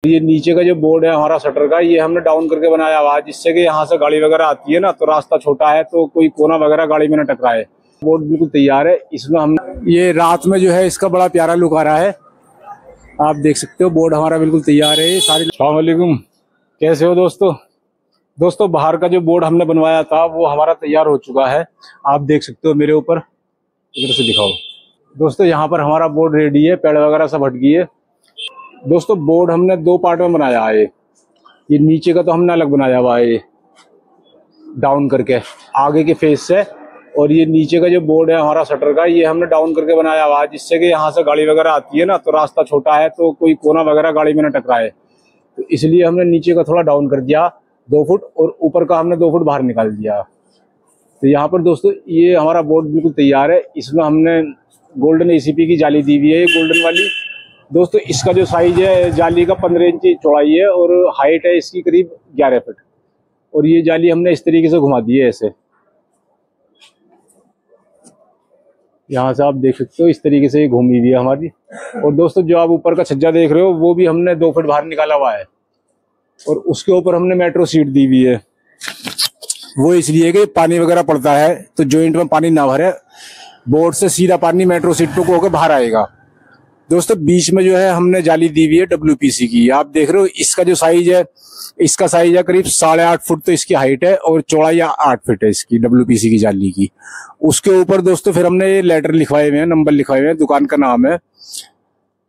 ये नीचे का जो बोर्ड है हमारा शटर का, ये हमने डाउन करके बनाया हुआ है, जिससे कि यहाँ से गाड़ी वगैरह आती है ना, तो रास्ता छोटा है तो कोई कोना वगैरह गाड़ी में न टकराए। बोर्ड बिल्कुल तैयार है। इसमें हम ये रात में जो है इसका बड़ा प्यारा लुक आ रहा है, आप देख सकते हो। बोर्ड हमारा बिल्कुल तैयार है। ये सारी अस्सलाम वालेकुम, कैसे हो दोस्तों बाहर का जो बोर्ड हमने बनवाया था वो हमारा तैयार हो चुका है, आप देख सकते हो मेरे ऊपर। इधर से दिखाओ दोस्तों, यहाँ पर हमारा बोर्ड रेडी है, पेड़ वगैरह सब हट गई है। दोस्तों बोर्ड हमने दो पार्ट में बनाया है। ये नीचे का तो हमने अलग बनाया हुआ है, ये डाउन करके आगे के फेस से, और ये नीचे का जो बोर्ड है हमारा शटर का, ये हमने डाउन करके बनाया हुआ है, जिससे कि यहाँ से गाड़ी वगैरह आती है ना, तो रास्ता छोटा है तो कोई कोना वगैरह गाड़ी में न टकराए, तो इसलिए हमने नीचे का थोड़ा डाउन कर दिया 2 फुट, और ऊपर का हमने 2 फुट बाहर निकाल दिया। तो यहाँ पर दोस्तों ये हमारा बोर्ड बिल्कुल तैयार है। इसमें हमने गोल्डन ACP की जाली दी हुई है, गोल्डन वाली। दोस्तों इसका जो साइज है जाली का 15 इंच चौड़ाई है, और हाइट है इसकी करीब 11 फीट। और ये जाली हमने इस तरीके से घुमा दी है, ऐसे यहाँ से आप देख सकते हो, इस तरीके से ये घूमी हुई है हमारी। और दोस्तों जो आप ऊपर का छज्जा देख रहे हो वो भी हमने 2 फीट बाहर निकाला हुआ है, और उसके ऊपर हमने मेट्रो सीट दी हुई है। वो इसलिए कि पानी वगैरह पड़ता है तो जॉइंट में पानी ना भरे, बोर्ड से सीधा पानी मेट्रो सीट पे होकर बाहर आएगा। दोस्तों बीच में जो है हमने जाली दी हुई है WPC की, आप देख रहे हो। इसका जो साइज है, इसका साइज है करीब 8.5 फुट तो इसकी हाइट है, और चौड़ाई 8 फीट है इसकी WPC की जाली की। उसके ऊपर दोस्तों फिर हमने ये लेटर लिखवाए हुए हैं, नंबर लिखवाए हुए हैं। दुकान का नाम है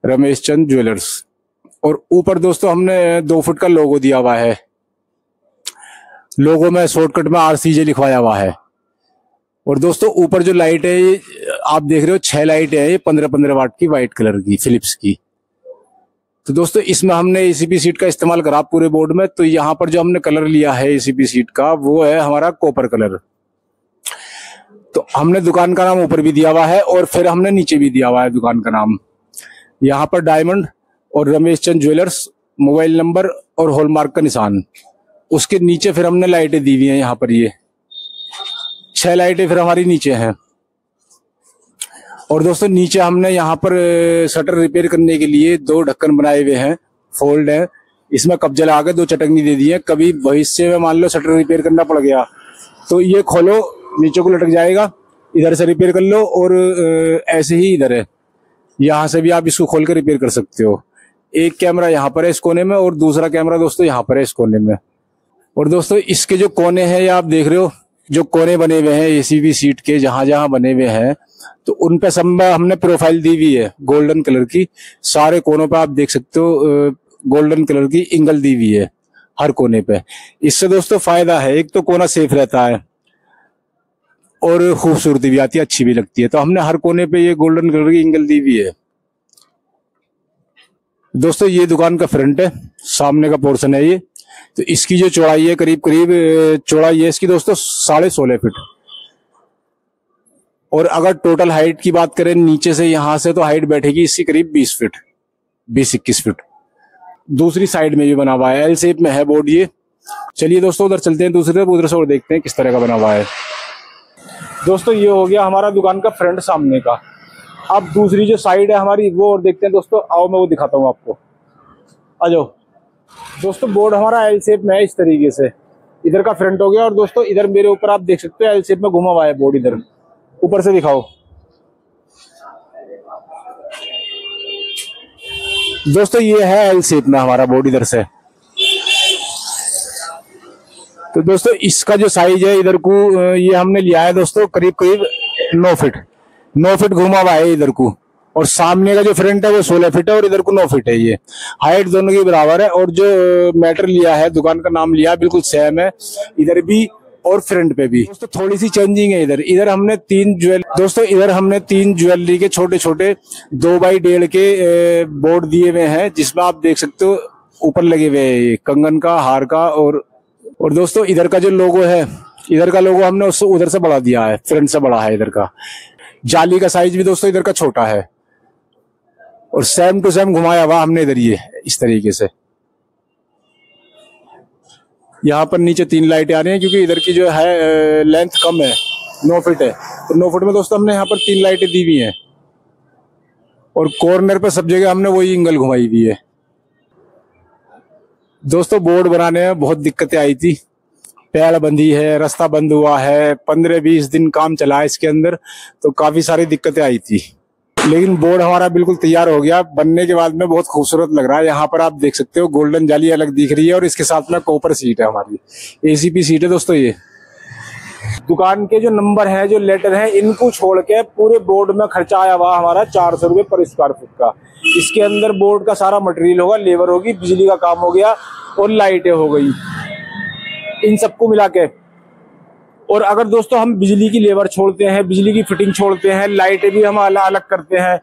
रमेश चंद ज्वेलर्स, और ऊपर दोस्तों हमने 2 फुट का लोगो दिया हुआ है। लोगो में शॉर्टकट में RCJ लिखवाया हुआ है। और दोस्तों ऊपर जो लाइट है ये आप देख रहे हो, 6 लाइट है, ये 15-15 वाट की, व्हाइट कलर की, फिलिप्स की। तो दोस्तों इसमें हमने ACP सीट का इस्तेमाल करा पूरे बोर्ड में। तो यहाँ पर जो हमने कलर लिया है ACP सीट का, वो है हमारा कॉपर कलर। तो हमने दुकान का नाम ऊपर भी दिया हुआ है, और फिर हमने नीचे भी दिया हुआ है दुकान का नाम। यहाँ पर डायमंड और Ramesh Chand jewellers, mobile number और हॉलमार्क का निशान। उसके नीचे फिर हमने लाइटें दी हुई हैं, यहाँ पर ये 6 लाइटें फिर हमारी नीचे हैं। और दोस्तों नीचे हमने यहाँ पर शटर रिपेयर करने के लिए 2 ढक्कन बनाए हुए हैं, फोल्ड है। इसमें कब्जा लगा के 2 चटकनी दे दी है। कभी भविष्य में मान लो शटर रिपेयर करना पड़ गया तो ये खोलो, नीचे को लटक जाएगा, इधर से रिपेयर कर लो। और ऐसे ही इधर है, यहाँ से भी आप इसको खोल कर रिपेयर कर सकते हो। एक कैमरा यहाँ पर है इस कोने में, और दूसरा कैमरा दोस्तों यहाँ पर है इस कोने में। और दोस्तों इसके जो कोने हैं, ये आप देख रहे हो, जो कोने बने हुए हैं ACP सीट के, जहां जहां बने हुए हैं, तो उन पे सब में हमने प्रोफाइल दी हुई है गोल्डन कलर की। सारे कोनों पे आप देख सकते हो गोल्डन कलर की इंगल दी हुई है हर कोने पे। इससे दोस्तों फायदा है, एक तो कोना सेफ रहता है, और खूबसूरती भी आती है, अच्छी भी लगती है। तो हमने हर कोने पे ये गोल्डन कलर की इंगल दी हुई है। दोस्तों ये दुकान का फ्रंट है, सामने का पोर्शन है ये। तो इसकी जो चौड़ाई है करीब चौड़ाई है इसकी दोस्तों 16.5 फीट। और अगर टोटल हाइट की बात करें नीचे से यहां से, तो हाइट बैठेगी इसकी करीब 20 फीट, 20-21 फीट। दूसरी साइड में भी बना हुआ है, L शेप में है बोर्ड ये। चलिए दोस्तों उधर चलते हैं दूसरी तरफ, उधर से और देखते हैं किस तरह का बना हुआ है। दोस्तों ये हो गया हमारा दुकान का फ्रंट सामने का। अब दूसरी जो साइड है हमारी वो और देखते हैं दोस्तों। आओ मैं वो दिखाता हूँ आपको, आ जाओ। दोस्तों बोर्ड हमारा L शेप में है इस तरीके से, इधर का फ्रंट हो गया। और दोस्तों इधर मेरे ऊपर आप देख सकते हो L शेप में घुमा हुआ है बोर्ड, इधर ऊपर से दिखाओ दोस्तों। ये है L शेप में हमारा बोर्ड इधर से। तो दोस्तों इसका जो साइज है इधर को, ये हमने लिया है दोस्तों करीब 9 फीट घुमा हुआ है इधर को। और सामने का जो फ्रंट है वो 16 फीट है, और इधर को 9 फीट है। ये हाइट दोनों की बराबर है। और जो मैटर लिया है, दुकान का नाम लिया, बिल्कुल सेम है इधर भी और फ्रंट पे भी। दोस्तों थोड़ी सी चेंजिंग है इधर। इधर हमने 3 ज्वेलरी के छोटे छोटे 2x1.5 के बोर्ड दिए हुए हैं, जिसमें आप देख सकते हो ऊपर लगे हुए हैं कंगन का, हार का। और दोस्तों इधर का जो लोगो है, इधर का लोगो हमने उससे उधर से बढ़ा दिया है, फ्रंट से बड़ा है इधर का। जाली का साइज भी दोस्तों इधर का छोटा है, और सेम टू सेम घुमाया हुआ हमने इधर ये इस तरीके से। यहाँ पर नीचे 3 लाइटें आ रही हैं, क्योंकि इधर की जो है लेंथ कम है, 9 फीट है। तो 9 फीट में दोस्तों हमने यहाँ पर 3 लाइटें दी हुई हैं। और कॉर्नर पे सब जगह हमने वही एंगल घुमाई हुई है। दोस्तों बोर्ड बनाने में बहुत दिक्कतें आई थी। पेड़ बंदी है, रास्ता बंद हुआ है, 15-20 दिन काम चला है इसके अंदर, तो काफी सारी दिक्कतें आई थी। लेकिन बोर्ड हमारा बिल्कुल तैयार हो गया। बनने के बाद में बहुत खूबसूरत लग रहा है। यहाँ पर आप देख सकते हो गोल्डन जाली अलग दिख रही है और इसके साथ में कॉपर सीट है, हमारी एसीपी सीट है दोस्तों। ये दुकान के जो नंबर है, जो लेटर है, इनको छोड़ के पूरे बोर्ड में खर्चा आया हुआ हमारा 400 रुपये पर स्क्वायर फुट का। इसके अंदर बोर्ड का सारा मटेरियल होगा, लेबर होगी, बिजली का काम हो गया और लाइटें हो गई, इन सबको मिला के। और अगर दोस्तों हम बिजली की लेबर छोड़ते हैं, बिजली की फिटिंग छोड़ते हैं, लाइटें भी हम अलग अलग करते हैं,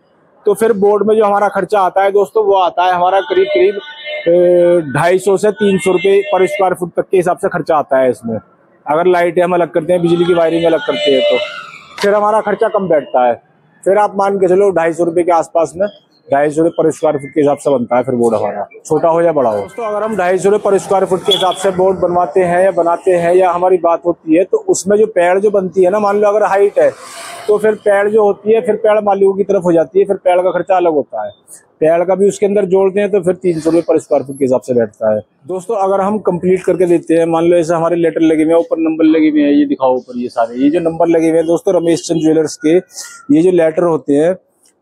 तो फिर बोर्ड में जो हमारा खर्चा आता है दोस्तों, वो आता है हमारा करीब करीब 250 से 300 रुपये पर स्क्वायर फुट तक के हिसाब से खर्चा आता है इसमें। अगर लाइटें हम अलग करते हैं, बिजली की वायरिंग अलग करते हैं, तो फिर हमारा खर्चा कम बैठता है। फिर आप मान के चलो 250 रुपये के आसपास में, 250 रुपये पर स्क्वायर फुट के हिसाब से बनता है फिर बोर्ड हमारा, छोटा हो या बड़ा हो। दोस्तों अगर हम 250 रुपये पर स्क्वायर फुट के हिसाब से बोर्ड बनवाते हैं या बनाते हैं या हमारी बात होती है, तो उसमें जो पेड़ जो बनती है ना, मान लो अगर हाइट है तो फिर पेड़ जो होती है, फिर पेड़ मालिकों की तरफ हो जाती है, फिर पेड़ का खर्चा अलग होता है। पेड़ का भी उसके अंदर जोड़ते हैं तो फिर 300 रुपये पर स्क्वायर फुट के हिसाब से बैठता है। दोस्तों अगर हम कंप्लीट करके देते हैं, मान लो ऐसे हमारे लेटर लगे हुए हैं, ऊपर नंबर लगे हुए हैं, ये दिखाओ ऊपर, ये सारे ये जो नंबर लगे हुए हैं दोस्तों रमेश चंद ज्वेलर्स के, ये जो लेटर होते हैं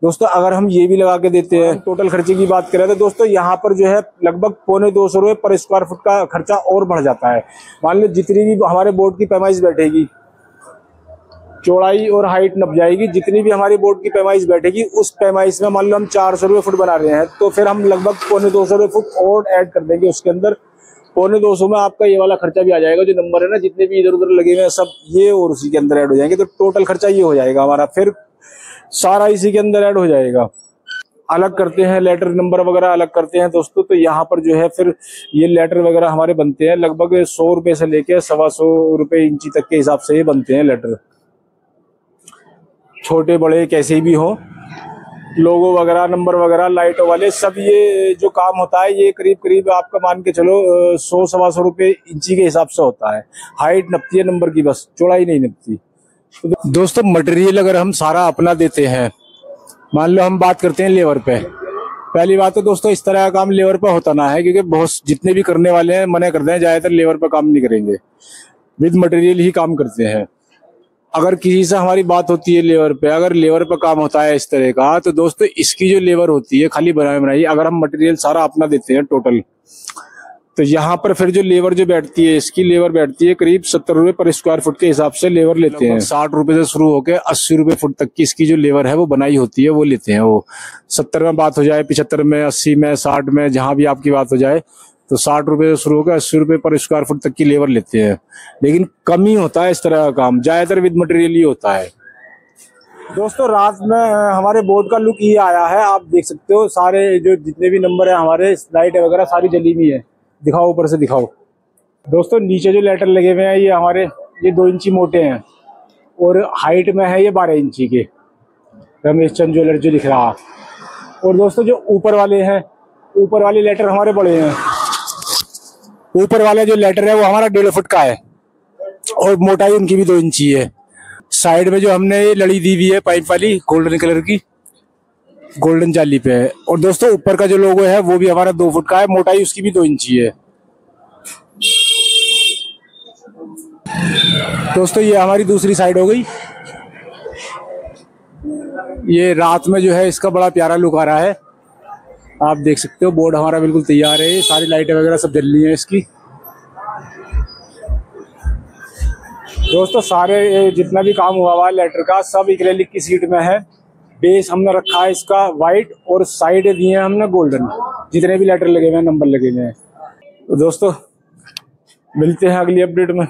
दोस्तों, अगर हम ये भी लगा के देते हैं, टोटल खर्चे की बात करें तो दोस्तों यहाँ पर जो है लगभग 250 रुपये पर स्क्वायर फुट का खर्चा और बढ़ जाता है। मान लो जितनी भी हमारे बोर्ड की पैमाइश बैठेगी, चौड़ाई और हाइट नप जाएगी, जितनी भी हमारी बोर्ड की पैमाइश बैठेगी, उस पैमाइश में मान लो हम 400 रुपये फुट बना रहे हैं, तो फिर हम लगभग 250 रुपये फुट और ऐड कर देंगे उसके अंदर। 250 में आपका ये वाला खर्चा भी आ जाएगा, जो नंबर है ना, जितने भी इधर उधर लगे हुए हैं सब ये और उसी के अंदर ऐड हो जाएंगे, तो टोटल खर्चा ये हो जाएगा हमारा, फिर सारा इसी के अंदर ऐड हो जाएगा। अलग करते हैं लेटर नंबर वगैरह अलग करते हैं दोस्तों, तो यहाँ पर जो है फिर ये लेटर वगैरह हमारे बनते हैं लगभग 100 रुपये से लेके 125 रुपये इंची तक के हिसाब से ये बनते हैं लेटर, छोटे बड़े कैसे भी हो, लोगो वगैरह नंबर वगैरह लाइटों वाले सब। ये जो काम होता है ये करीब करीब आपका मान के चलो 100-125 रुपये इंची के हिसाब से होता है। हाइट नपती है नंबर की, बस चौड़ाई नहीं नपती। तो दोस्तों मटेरियल अगर हम सारा अपना देते हैं, मान लो हम बात करते हैं लेबर पे, पहली बात तो दोस्तों इस तरह का काम लेबर पे होता ना है, क्योंकि बहुत जितने भी करने वाले हैं मना करते हैं, ज्यादातर लेबर पे काम नहीं करेंगे, विद मटेरियल ही काम करते हैं। अगर किसी से हमारी बात होती है लेबर पे, अगर लेबर पे काम होता है इस तरह का, तो दोस्तों इसकी जो लेबर होती है खाली बनाई, अगर हम मटेरियल सारा अपना देते हैं टोटल, तो यहाँ पर फिर जो लेबर जो बैठती है, इसकी लेबर बैठती है करीब 70 रुपये पर स्क्वायर फुट के हिसाब से लेबर लेते हैं। 60 रुपये से शुरू होकर 80 रुपये फुट तक की इसकी जो लेबर है वो बनाई होती है, वो लेते हैं। वो 70 में बात हो जाए, 75 में, 80 में, 60 में, जहां भी आपकी बात हो जाए, तो 60 रुपये से शुरू होकर 80 रुपये पर स्क्वायर फुट तक की लेबर लेते हैं। लेकिन कम ही होता है इस तरह का काम, ज्यादातर विद मटेरियल ही होता है। दोस्तों रात में हमारे बोर्ड का लुक ये आया है, आप देख सकते हो, सारे जो जितने भी नंबर है हमारे, लाइट वगैरह सारी जली हुई है। दिखाओ ऊपर से दिखाओ दोस्तों, नीचे जो लेटर लगे हुए हैं ये हमारे, ये 2 इंची मोटे हैं और हाइट में है ये 12 इंची के, रमेश चंद ज्वेलर जो लिख रहा। और दोस्तों जो ऊपर वाले हैं, ऊपर वाले लेटर हमारे बड़े हैं। ऊपर वाला जो लेटर है वो हमारा 1.5 फुट का है और मोटाई उनकी भी 2 इंची है। साइड में जो हमने ये लड़ी दी हुई है पाइप वाली गोल्डन कलर की, गोल्डन जाली पे है। और दोस्तों ऊपर का जो लोगो है वो भी हमारा 2 फुट का है, मोटाई उसकी भी 2 इंची है। दोस्तों ये हमारी दूसरी साइड हो गई। ये रात में जो है इसका बड़ा प्यारा लुक आ रहा है, आप देख सकते हो। बोर्ड हमारा बिल्कुल तैयार है, सारी लाइटें वगैरह सब जल रही हैं इसकी। दोस्तों सारे जितना भी काम हुआ हुआ लेटर का सब एक्रेलिक की सीट में है। बेस हमने रखा है इसका वाइट और साइड दिए हैं हमने गोल्डन, जितने भी लेटर लगे हुए हैं, नंबर लगे हुए हैं। तो दोस्तों मिलते हैं अगली अपडेट में।